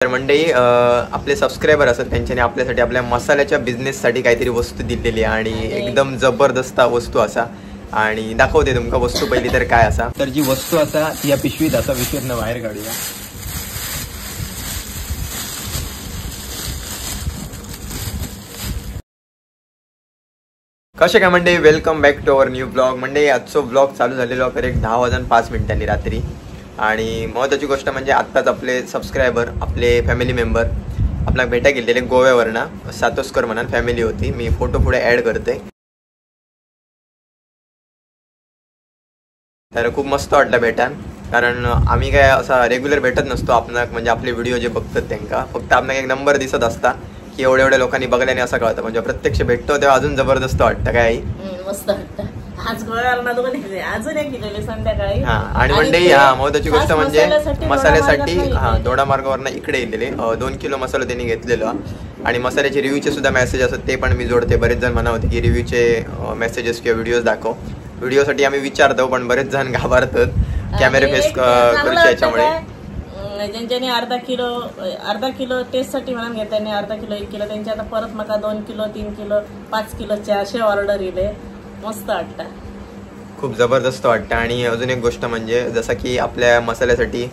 तर मंडळी आपले सबस्क्रायबर असतात त्यांच्याने आपल्यासाठी आपल्या मसाल्याच्या बिझनेससाठी काहीतरी वस्तू दिलेली आणि एकदम जबरदस्त वस्तू असा आणि दाखवते तुमका वस्तू पहिली तर काय असा। तर जी वस्तू असा ती या पिशवीत असा विषयनं बाहेर काढूया। कसे काय मंडळी, welcome back to our new blog. मंडळी आजचा ब्लॉग चालू झालेलो करेक्ट 10:05 रात्री आणि महत्त्वाची गोष्ट म्हणजे आत्ताच आपले सबस्क्रायबर आपले फॅमिली मेंबर आपल्याला भेटा गेलेले गोव्यावरनं सातोस्कर म्हणून फॅमिली होती। मी फोटो पुढे ॲड करते। तर खूप मस्त वाटलं भेटान, कारण आम्ही काय असा रेग्युलर भेटत नसतो आपणाक, म्हणजे आपले व्हिडिओ जे बघतात त्यांना फक्त आपणाक एक नंबर दिसत असता की एवढ्या लोकांनी बघल्याने असं कळतं, म्हणजे प्रत्यक्ष भेटतो तेव्हा अजून जबरदस्त वाटतं। काय मस्त वाटतं। आज गोव्याला अजून एक गेलेले संध्याकाळी। आणि मंडळी महत्त्वाची गोष्ट म्हणजे मसाल्यासाठी दोडा मार्गावरनं इकडे गेलेले 2 किलो मसाला त्यांनी घेतलेला आणि मसाल्याचे रिव्ह्यूचे सुद्धा मेसेज असतात ते पण मी जोडते। बरेच जण म्हणत होते की रिव्ह्यूचे मेसेजेस किंवा व्हिडिओ दाखव। व्हिडिओसाठी आम्ही विचारतो पण बरेच जण घाबरतात कॅमेरा फेस करूच्या याच्यामुळे। ज्यांच्यानी अर्धा किलो टेस्टसाठी म्हणून घेताना अर्धा किलो 1 किलो त्यांच्या आता परत मका 2 किलो 3 किलो 5 किलोचे असे ऑर्डर येले। मस्त वाटतं, खूप जबरदस्त वाटतं। आणि अजून एक गोष्ट म्हणजे जसं की आपल्या मसाल्यासाठी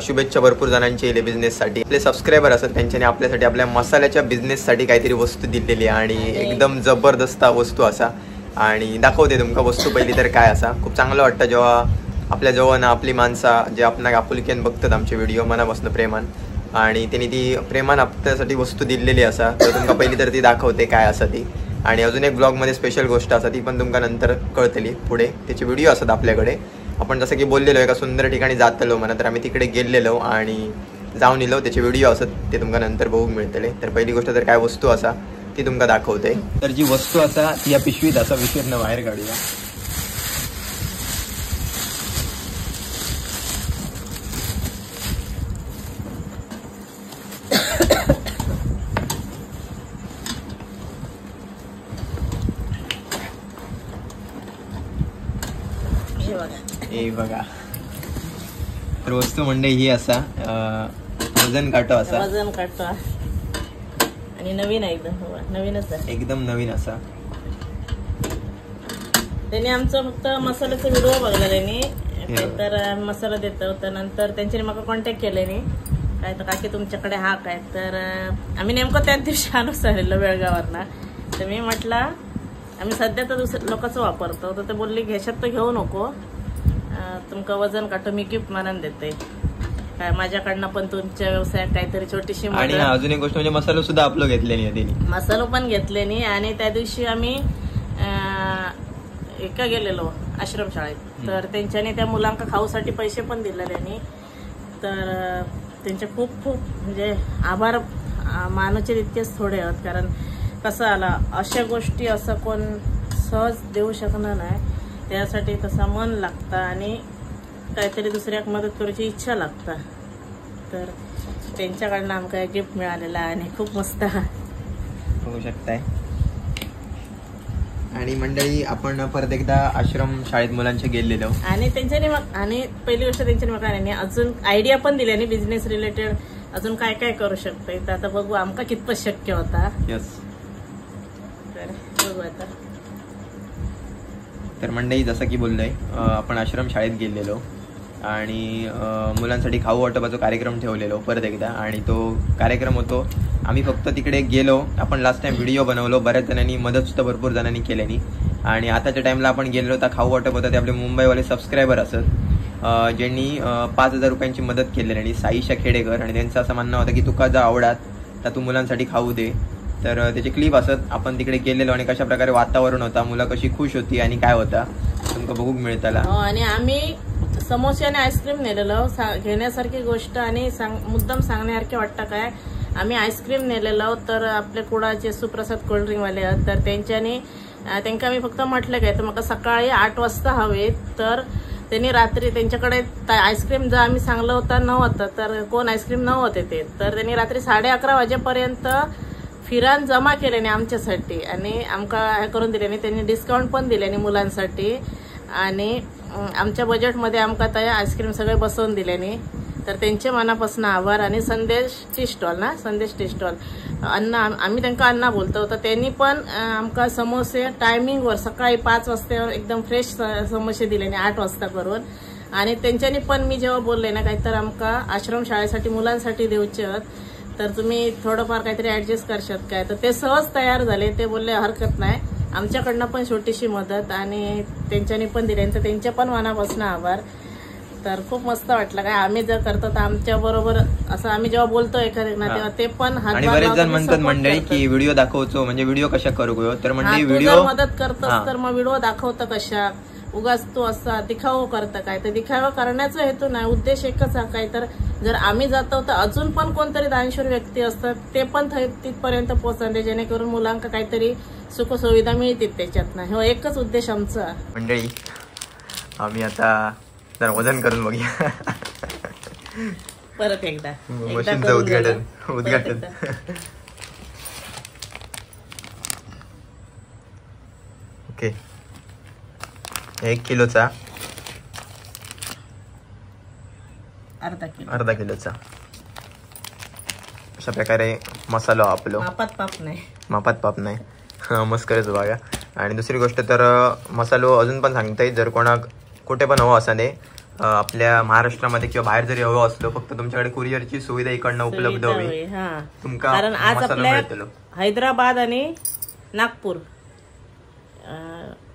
शुभेच्छा भरपूर जणांची येले बिझनेससाठी। आपले सबस्क्रायबर असतात त्यांच्याने आपल्यासाठी आपल्या मसाल्याच्या बिझनेससाठी काहीतरी वस्तू दिलेली आणि एकदम जबरदस्त वस्तू असा आणि दाखवते तुमका वस्तू पहिली तर काय असा। खूप चांगलं वाटतं जेव्हा आपल्या जवळ ना आपली माणसं जे आपणाक आपुलकीन बघतात आमचे व्हिडिओ मनापासून प्रेमान, आणि त्यांनी ती प्रेमान आपल्यासाठी वस्तू दिलेली असा। तर तुमका पहिली तर ती दाखवते काय असा ती। आणि अजून एक ब्लॉगमध्ये स्पेशल गोष्ट असा ती पण तुमका नंतर कळतली पुढे, त्याचे व्हिडिओ असतात आपल्याकडे। आपण जसं की बोललेलो एका सुंदर ठिकाणी जातलो म्हणा, तर आम्ही तिकडे गेलेलो आणि जाऊन येलो, त्याचे व्हिडिओ असतात ते तुमका नंतर बघूक मिळतले। तर पहिली गोष्ट तर काय वस्तू असा ती तुमका दाखवते। तर जी वस्तू असा ती या पिशवीत असा विषयनं बाहेर काढूया। हे बघा, तर वस्तू म्हणजे ही असा वजन काटो असा, वजन काटो आणि नवीन आहे एकदम, नवीनच आहे एकदम नवीन असा। त्यांनी आमचं फक्त मसाल्याचा व्हिडिओ बघला त्यांनी, तर मसाला देतो तर नंतर त्यांच्याने मला कॉन्टॅक्ट केल्याने काय तर काकी तुमच्याकडे हा काय, तर आम्ही नेमकं त्याच दिवशी आणून आलेलो बेळगावरना। तर मी म्हटलं आम्ही सध्या तर दुसऱ्या लोकांचं वापरतो, तर ते बोलले घेशात तर घेऊ नको, तुमका वजन काटो मी गिफ्ट म्हणून देते काय, माझ्याकडनं पण तुमच्या व्यवसायात काहीतरी छोटीशी। आणि अजून एक गोष्ट म्हणजे मसाला सुद्धा आपलं घेतले नाही, मसालो पण घेतले नाही। आणि त्या दिवशी आम्ही एका गेलेलो आश्रमशाळेत, तर त्यांच्याने त्या मुलांना खाऊसाठी पैसे पण दिले त्यांनी, तर त्यांचे खूप खूप म्हणजे आभार मानूचे तितकेच थोडे आहेत, कारण कसं आला अशा गोष्टी असं कोण सहज देऊ शकणार नाही, त्यासाठी तसा मन लागतं आणि काहीतरी दुसऱ्याक मदत करायची इच्छा लागतं। तर त्यांच्याकडनं आमका एक गिफ्ट मिळालेला आणि खूप मस्त बघू शकताय। आणि मंडळी आपण परत एकदा आश्रम शाळेत मुलांचे गेलेलो आणि त्यांच्याने आणि पहिली गोष्ट त्यांच्याने मग अजून आयडिया पण दिल्याने बिझनेस रिलेटेड अजून काय काय करू शकतोय, तर आता बघू आमका कितपत शक्य होता। यस, तर बघू आता। तर मंडळी जसं की बोललोय आपण आश्रम शाळेत गेलेलो आणि मुलांसाठी खाऊ वाटपाचा कार्यक्रम ठेवलेलो परत एकदा, आणि तो कार्यक्रम होतो आम्ही फक्त तिकडे गेलो, आपण लास्ट टाइम व्हिडिओ बनवलो, बऱ्याच जणांनी मदत सुद्धा भरपूर जणांनी केल्यानी। आणि आताच्या टाइमला आपण गेलो तर खाऊ वाटप होता ते आपले मुंबईवाले सबस्क्रायबर असत ज्यांनी 5,000 रुपयांची मदत केलेली आणि साईशा खेडेकर, आणि त्यांचं असं म्हणणं होतं की तुका जा आवडात तर तू मुलांसाठी खाऊ दे। तर त्याचे क्लिप असत आपण तिकडे गेलेलो आणि कशा प्रकारे वातावरण होता, मुलं कशी खुश होती आणि काय होता तुमका बघूक मिळताला। आणि आम्ही समोसे आणि आईस्क्रीम नेलेलो, घेण्यासारखी गोष्ट आणि मुद्दाम सांगण्यासारखे वाटतं काय, आम्ही आईस्क्रीम नेलेलो तर आपले कुडाचे सुप्रसाद कोल्ड्रिंकवाले आहेत, तर त्यांना मी फक्त म्हटलं काय तर मला सकाळी 8 वाजता हवे, तर त्यांनी रात्री त्यांच्याकडे आईस्क्रीम जर आम्ही सांगलं होतं नव्हतं तर कोण आईस्क्रीम नव्हते ते, तर त्यांनी रात्री 11:30 वाजेपर्यंत फिरान जमा केल्याने आमच्यासाठी आणि आमका हे करून दिल्याने, त्यांनी डिस्काउंट पण दिल्याने मुलांसाठी आणि आमच्या बजेटमध्ये आमका त्या आईस्क्रीम सगळे बसवून दिल्याने तर त्यांचे मनापासून आभार. आणि संदेश टी स्टॉल ना, संदेश टी स्टॉल अण्णा, आम्ही त्यांना अण्णा बोलतो, तर त्यांनी पण आमका समोसे टायमिंगवर सकाळी 5 वाजता एकदम फ्रेश समोसे दिले 8 वाजता करून. आणि त्यांच्यानी पण मी जेव्हा बोलले ना काहीतर आमका आश्रमशाळेसाठी मुलांसाठी देऊचे तर तुम्ही थोडंफार काहीतरी ऍडजस्ट करशात काय, तर ते सहज तयार झाले. ते बोलले हरकत नाही, आमच्याकडनं पण छोटीशी मदत आणि त्यांच्यानी पण दिली, तर त्यांच्या पण मनापासून आभार. तर खूप मस्त वाटलं. काय आम्ही जर करतो तर आमच्या बरोबर असं आम्ही जेव्हा बोलतो एखाद्या तेव्हा ते पण आणि बरेच जण म्हणतात मंडळी की व्हिडिओ दाखवतो म्हणजे व्हिडिओ कशा करू, तर म्हणजे व्हिडिओ मदत करतोस तर मग व्हिडिओ दाखवतं कशा, उगाच तू असा दिखावं करतं काय, तर दिखावा करण्याचा हेतू नाही, उद्देश एकच आहे काय, तर जर आम्ही जातो तर अजून पण कोणतरी दानशूर व्यक्ती असतात ते पण तिथपर्यंत पोहोचते, जेणेकरून मुलांना काहीतरी सुखसुविधा मिळतील त्याच्यात. नाही हो, एकच उद्देश आमचा. मंडळी आम्ही आता जरा वजन करून बघूया परत एकदा मशीनचं उद्घाटन. ओके, 1 किलोचा अर्धा किलोचा अशा प्रकारे मसाला आपलो मापात पाप नाही मस्त करायचं बघा. आणि दुसरी गोष्ट तर मसालो अजून पण सांगताय, जर कोणाक कुठे पण हवं असं नाही, आपल्या महाराष्ट्रामध्ये किंवा बाहेर जरी हवं असलो, फक्त तुमच्याकडे कुरिअरची सुविधा इकडनं उपलब्ध हवी तुमका. कारण आज आपल्या हैदराबाद आणि नागपूर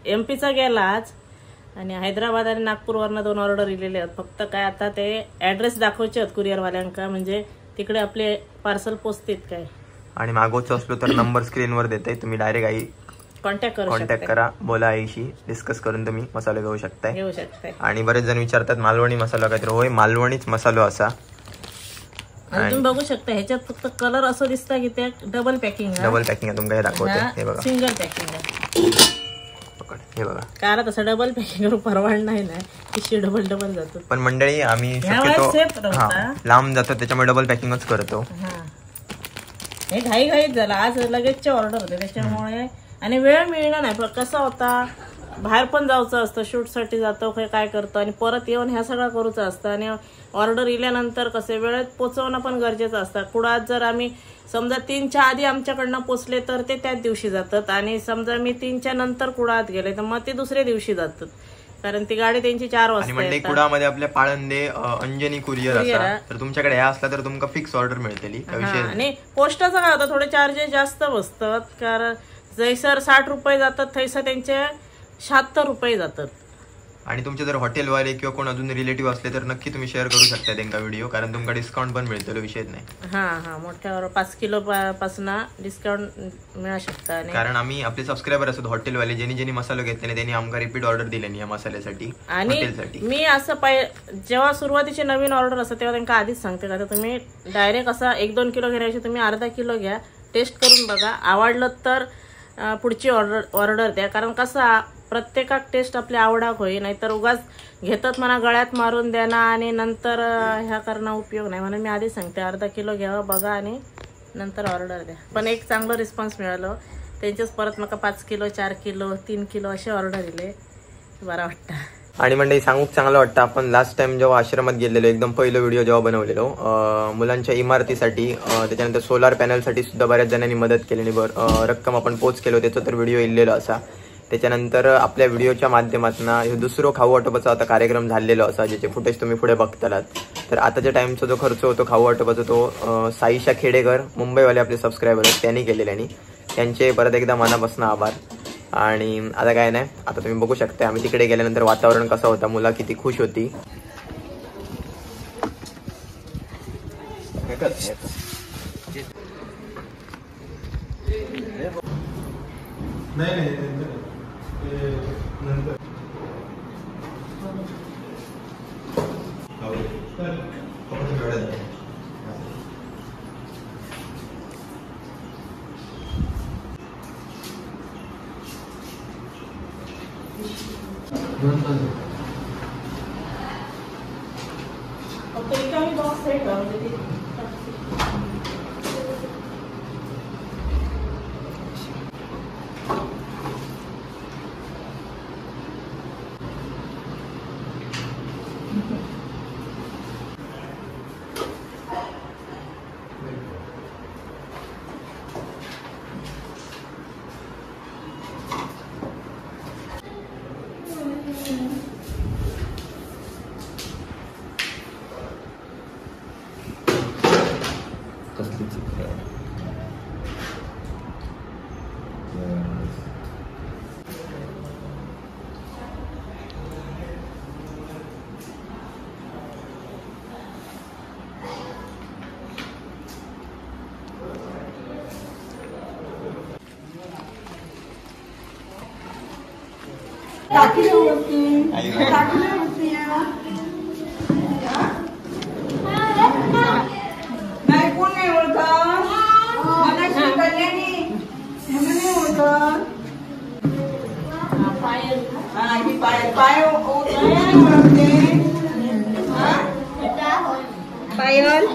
MP चा गेला आज, आणि हैदराबाद आणि नागपूरवरनं 2 ऑर्डर दिलेले आहेत. फक्त काय आता ते ऍड्रेस दाखवायचे आहेत कुरिअरवाल्यांका, म्हणजे तिकडे आपले पार्सल पोचतील काय. आणि मागवचं असलो तर नंबर स्क्रीनवर देते, तुम्ही डायरेक्ट आई कॉन्टॅक्ट करा, बोला आईशी, डिस्कस करून तुम्ही मसाला घेऊ शकताय. आणि बरेच जण विचारतात मालवणी मसाला काय, तर होय मालवणीच मसालो असा. तुम्ही बघू शकता ह्याच्यात फक्त कलर असं दिसतं की ते डबल पॅकिंग आहे. तुमका हे दाखवते, हे बघा सिंगल पॅकिंग आहे. हे बघा कारण तसं डबल पॅकिंग परवाड नाही ना, पिशवी डबल जातो. पण मंडळी आम्ही शक्यतो लांब जातो त्याच्यामुळे डबल पॅकिंगच करतो. हे घाईत झालं, आज लगेचचे ऑर्डर होते त्याच्यामुळे, आणि वेळ मिळणार नाही. कसा होता, बाहेर पण जायचं असतं, शूटसाठी जातो काय करतो, आणि परत येऊन ह्या सगळं करूचं असतं. आणि ऑर्डर इल्यानंतर कसे वेळेत पोचवणं पण गरजेचं असतं. कुडात जर आम्ही समजा 3च्या आधी आमच्याकडनं पोचले तर ते त्याच दिवशी जातात, आणि समजा मी 3च्या नंतर कुडात गेले तर मग ते दुसऱ्या दिवशी जातात, कारण ती गाडी त्यांची 4 वाजता. म्हणजे कुडामध्ये आपल्या पाळंदे अंजनी कुरिअर असतात, तर तुमच्याकडे ह्या असला तर तुमका फिक्स ऑर्डर मिळतेली. आणि पोस्टाचं काय होतं, थोडे चार्जेस जास्त बसतात, कारण जैसर 60 रुपये जातात थैसर त्यांचे 76 रुपये जातात. आणि तुमचे जर हॉटेलवाले किंवा कोण अजून रिलेटिव्ह असले तर नक्की तुम्ही शेअर करू शकता त्यांना व्हिडिओ, कारण तुमका डिस्काउंट पण मिळतो, विषय नाही. मोठ्यावर 5 किलो पासून डिस्काउंट मिळू शकता. कारण आम्ही आपले सबस्क्रायबर असतो हॉटेलवाले, ज्यांनी मसाला घेतले त्यांनी आमका रिपीट ऑर्डर दिले या मसाल्यासाठी. आणि मी असं जेव्हा सुरुवातीची नवीन ऑर्डर असतं तेव्हा त्यांना आधीच सांगते का, तुम्ही डायरेक्ट असा 1-2 किलो घेण्याची तुम्ही अर्धा किलो घ्या, टेस्ट करून बघा, आवडलं तर पुढची ऑर्डर द्या. कारण कसा प्रत्येकाक टेस्ट आपल्या आवडाक होई, नाहीतर उगाच घेतात म्हणा गळ्यात मारून द्या ना, आणि नंतर ह्या करणं उपयोग नाही. म्हणून मी आधीच सांगते अर्धा किलो घ्यावं, बघा आणि नंतर ऑर्डर द्या. पण एक चांगलं रिस्पॉन्स मिळालं त्यांच्याच, परत मका 5 किलो 4 किलो 3 किलो असे ऑर्डर दिले, बरं वाटतं. आणि मंडळी सांगूक चांगलं वाटतं, आपण लास्ट टाइम जेव्हा आश्रमात गेलेलो, एकदम पहिलं व्हिडिओ जेव्हा बनवलेलो मुलांच्या इमारतीसाठी, त्याच्यानंतर सोलार पॅनलसाठी सुद्धा बऱ्याच जणांनी मदत केली, रक्कम आपण पोच केलो, त्याचा तर व्हिडिओ इल्लेलो असा. त्याच्यानंतर आपल्या व्हिडिओच्या माध्यमातून दुसरं खाऊ वाटपाचा आता कार्यक्रम झालेला असा, ज्याचे फुटेज तुम्ही पुढे बघतालात. तर आताच्या टाइमचा जो खर्च होतो खाऊ वाटपाचा तो साईशा खेडेकर, मुंबईवाले आपले सबस्क्रायबर आहेत, त्यांनी केलेले, आणि त्यांचे परत एकदा मनापासून आभार. आणि आता काय नाही, आता तुम्ही बघू शकता आम्ही तिकडे गेल्यानंतर वातावरण कसं होतं, मुलं किती खुश होती. कसलीच नाही कोण नाही ओळखत मला कल्याणी नाही ओळखत हा ही पाय पाय ओळखते पायल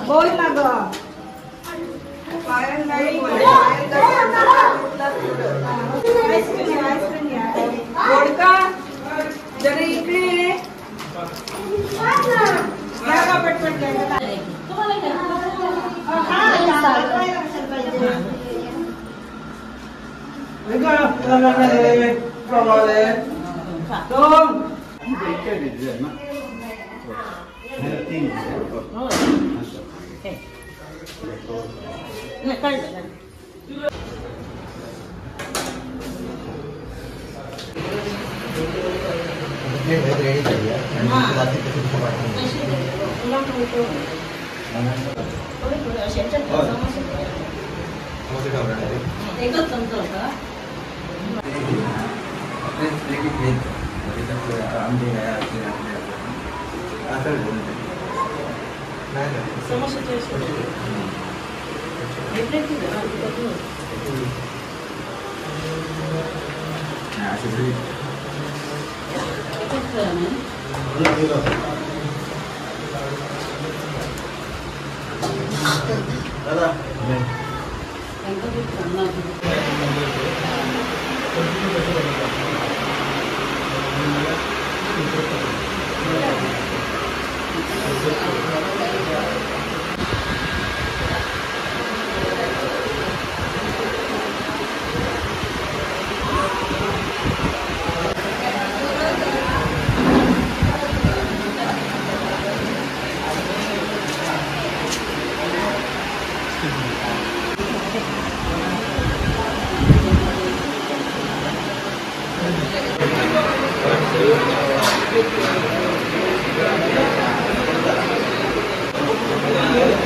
बोल ना ग पायल नाही ओळखा जरा इकडे पटपट एकच चमचा होता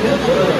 Gracias.